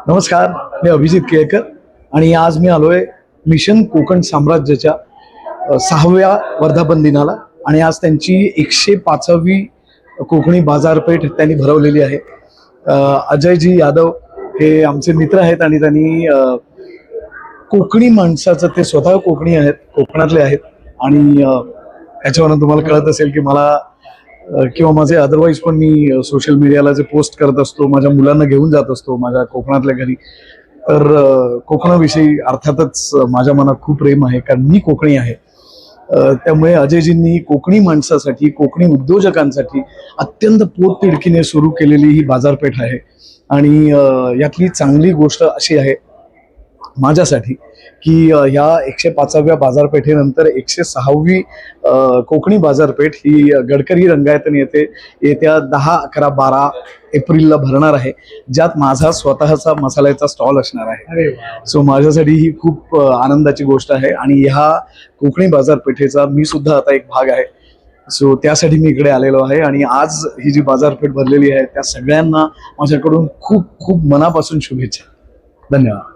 नमस्कार, मी अभिजित केळकर आणि आज मी आलोय मिशन कोकण साम्राज्याच्या 6व्या वर्धापन दिनाला आणि आज त्यांची 105वी कोकणी बाजारपेठ त्यांनी भरवलेली आहे. अजयजी यादव हे आमचे मित्र आहेत आणि त्यांनी कोकणी माणसाचं, ते स्वतः कोकणी आहेत, कोकणातले आहेत आणि याच्यावरून तुम्हाला कळत असेल की मला किंवा माझे अदरवाईज पण मी सोशल मीडियाला जे पोस्ट करत असतो, माझ्या मुलांना घेऊन जात असतो माझ्या कोकणातल्या घरी, तर कोकणाविषयी अर्थातच माझ्या मनात खूप प्रेम आहे कारण मी कोकणी आहे. त्यामुळे अजयजींनी कोकणी माणसासाठी, कोकणी उद्योजकांसाठी अत्यंत पोटतिडकीने सुरू केलेली ही बाजारपेठ आहे. आणि यातली चांगली गोष्ट अशी आहे माझ्यासाठी की ह्या 105व्या बाजारपेठेनंतर 106वी कोकणी बाजारपेठ ही गडकरी रंगायतन येथे येत्या 10, 11, 12 एप्रिलला भरणार आहे, ज्यात माझा स्वतःचा मसाल्याचा स्टॉल असणार आहे. सो माझ्यासाठी ही खूप आनंदाची गोष्ट आहे आणि ह्या कोकणी बाजारपेठेचा मी सुद्धा आता एक भाग आहे. सो त्यासाठी मी इकडे आलेलो आहे आणि आज ही जी बाजारपेठ भरलेली आहे त्या सगळ्यांना माझ्याकडून खूप खूप मनापासून शुभेच्छा. धन्यवाद.